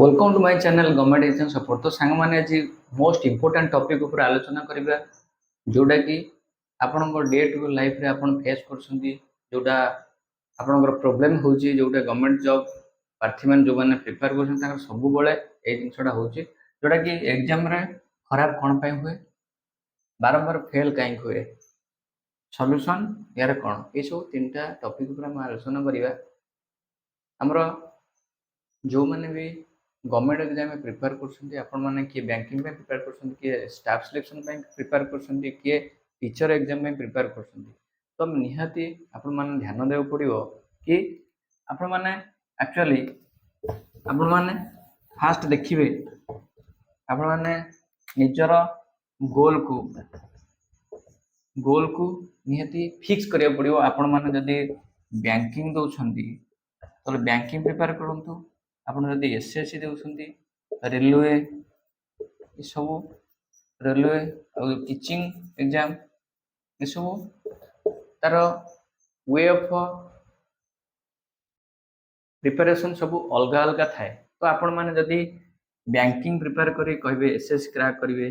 Welcome to my channel government exam support. तो song माने आज मोस्ट इंपोर्टेंट टॉपिक ऊपर आलोचना करिबा जोटा कि आपनको डे टू लाइफ रे आपण फेस करछंती जोटा आपनकर प्रॉब्लम होची जोटा गवर्नमेंट जॉब प्रार्थी मान जो माने प्रिपेयर करछन ताकर सब बळे ए जिंसडा होची जोटा कि एग्जाम रे खराब कोन पय हुए बारंबार फेल काई हुए सॉल्यूशन यार कोन ए सब तीनटा टॉपिक ऊपर हम आलोचना करिबा। हमरो जो माने भी गवर्नमेंट एग्जाम में प्रिपेयर कर किए बैंकिंग में प्रिपेयर कर स्टाफ सिलेक्शन में प्रिपेयर कर टीचर एग्जाम में प्रिपेयर कर तो निहाती आपण माने ध्यान देव पड़ो कि आपण माने एक्चुअली आपण माने फास्ट देखिए आपण माने निजर गोल को निहाती फिक्स करिया पड़ो। आपण माने जदी बैंकिंग दउछंती तो बैंकिंग प्रिपेयर करंतु आपण जदी एसएससी देउछंती रेलवे ये सब रेलवे और टीचिंग एग्जाम ये सब तार वे ऑफ प्रिपरेशन सब अलग अलग थाए। तो आपण माने जदी बैंकिंग प्रिपेयर करी कहबे एसएससी क्रैक करिवे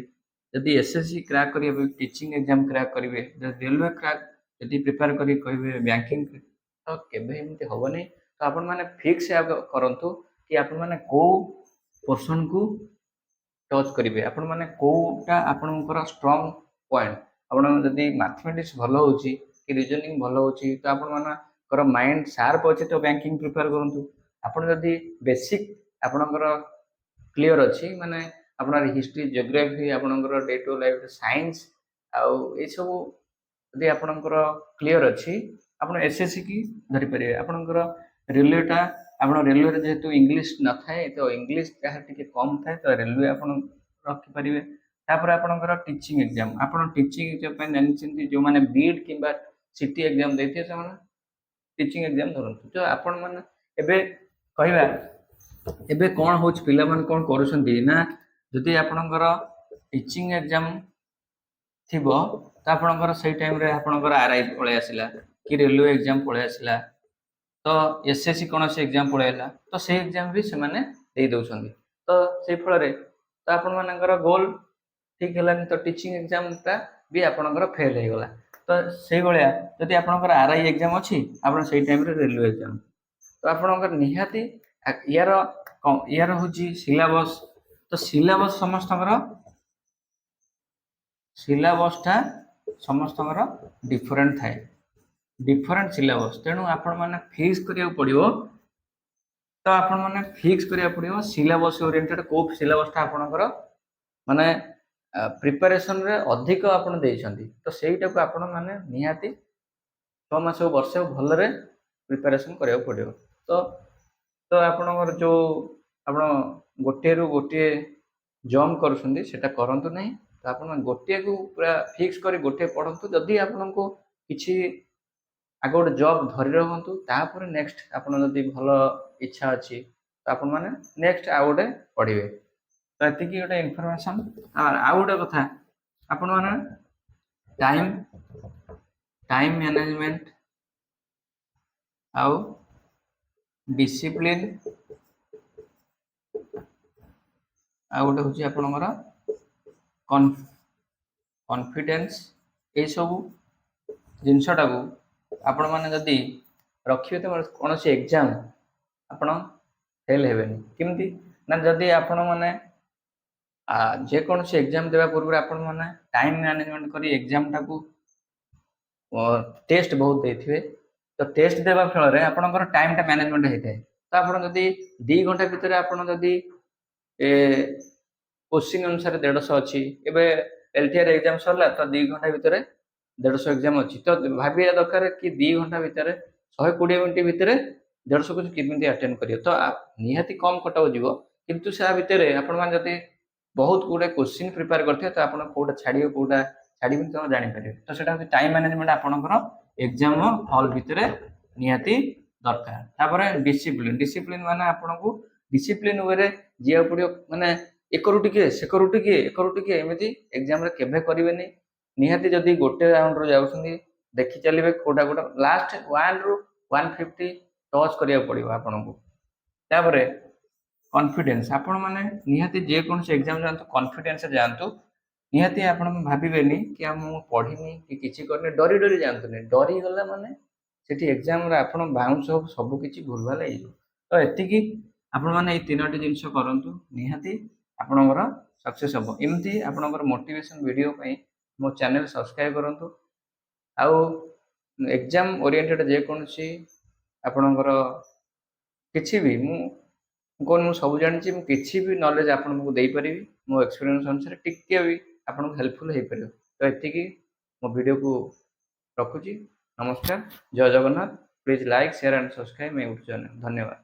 जदी एसएससी क्रैक करिवे टीचिंग एग्जाम क्रैक करिवे जदी रेलवे क्रैक जदी प्रिपेयर करी कहबे बैंकिंग तो केबे एमती होबनी। तो आपण माने फिक्स करंतु कि आपण माने को पर्सन को टच करिवे आपण माने कोटा आपनकर स्ट्रांग पॉइंट आपण जदी मैथमेटिक्स भलो होची कि रीजनिंग भलो होची तो आपण मानकर माइंड शार्प अछि तो बैंकिंग प्रिपेयर करंतु। आपण जदी बेसिक आपनकर क्लियर अछि माने आपनर हिस्ट्री ज्योग्राफी आपनकर डे टू लाइफ साइंस आ ए सब जदी आपनकर क्लियर अछि आपण एसएससी की धरि परिवे। आपनकर रेलवेटा आपण रेलवे जेहेतु इंग्लिश न थाए तो इंग्लिश जहाँ टिके कम थाए तो रेलवे आपण रखि परिवे। तापर आपनकर टीचिंग एग्जाम आपण टीचिंग एग्जाम पे जानिछंती जो माने बीड किबा सिटी एग्जाम दैथिए से माने टीचिंग एग्जाम धरंतु। तो आपण माने एबे कहिबा एबे कोन होच पिला मान कोन करूछंती ना जदी आपनकर टीचिंग एग्जाम थिबो तो आपनकर सही टाइम रे आपनकर आरआई पळे आसिला कि रेलवे एग्जाम पळे आसिला तो एसएससी कौन से एग्जाम पड़ेगा तो से एग्जाम भी से माने दे दउछंती। तो से फल रे तो आपण मानकर गोल ठीक हलानी तो टीचिंग एग्जाम ता भी आपनकर फेल हे गला। तो से भलिया जदी आपनकर आरआई एग्जाम अछि आपण से टाइम रे रेलवे एग्जाम तो आपनकर निहाती यार होची सिलेबस। तो सिलेबस समस्तकर डिफरेंट थाए डिफरेंट सिलेबस तेणु आपण माने फिक्स करिया पड़िवो। तो आपण माने फिक्स करिया पड़िवो सिलेबस ओरिएंटेड को सिलेबसटा आपनकर माने प्रिपरेशन रे अधिक आपण देइछंती तो सेईटा को आपण माने निहाती 6 मास वर्ष भलरे प्रिपरेशन करिया पड़िवो। तो तो आपनकर जो आपण गोटे रु गोटे जंप करछंती सेटा करंतु नहीं। तो आपण गोटे को पूरा फिक्स करी गोटे पढंतु जदी आपनको किछि आगे गोटे जॉब धरी रखु तापर नेक्स्ट आपन जदि भल इच्छा अच्छी तो आपण माने नेक्स्ट आउ गोटे पढ़े। तो ये गोटे इनफॉरमेशन आउ गोटे कथा आपण माने टाइम मैनेजमेंट आउ डिसिप्लिन आउ गोटे हूँ आपणकर कॉन्फिडेंस ये सब जिनसटा को आपण माने जदि रखिए तो कौन से एग्जाम आपण फेल हेबेनी किमती ना जदि आपण माने जे कौन से एग्जाम देवा पूर्व आपण माने टाइम मैनेजमेंट करी एग्जाम टाकू टेस्ट बहुत देथिवे तो टेस्ट देवा फल रे आपनकर टाइम टा मैनेजमेंट हेते। तो आपण जदि 2 घंटा भीतर आपण जदि क्वेश्चन अनुसार 150 अछि एबे एलटीआर एग्जाम सरला तो 2 घंटा भीतर 150 एग्जाम अच्छी तो भाविया दरकार कि 2 घंटा भितर 120 मिनट भितर 150 को किमिति अटेंड करियो तो निहाती कम कटाव जीवो किंतु से भितर आपण मान जदि बहुत गुडे क्वेश्चन प्रिपेयर करथे तो आपण कोटा छाडियो कोटा छाडिबिन तो जानि परियो। तो सेटा टाइम मैनेजमेंट आपनकर एग्जाम हॉल भितर निहाती दरकार। तापरे डिसिप्लिन माने आपनको डिसिप्लिन वे रे जिया पड़ियो माने एकरु टिके एमिति एग्जाम रे केबे करिवेनी निहाती जदि गोटे राउंड रो जाउछंदी देखि चलिबे कोटा कोटा लास्ट 1 रु 150 टच करिया पड़िबो आपनको। तापरे कॉन्फिडेंस आपण माने निहाती जे कोनसे एग्जाम जानतु कॉन्फिडेंस से जानतु निहाती आपण भाबिबेनी कि हम पढ़िनी कि किछि करने डरी डरी जानतुनी डरी गला माने सेठी एग्जाम रे आपण बाउंस हो सब किछि भूलभाल हे तो एतिकी आपण माने ए तीनोटी जिंस करंतु निहाती आपणकर सक्सेस हो एमती आपणकर मोटिवेशन वीडियो पई मो चैनल सब्सक्राइब करंतु आउ एग्जाम ओरिएंटेड जे कोनसी आपणकर किछि भी मु कौन मु सब जानी मु किसी भी नॉलेज आपको देपारि मो एक्सपीरियंस अनुसार टिके भी आपको हेल्पफुल हो पार तो ये मो वीडियो को रखुची नमस्कार जय Jagannath please like share and subscribe my YouTube channel धन्यवाद।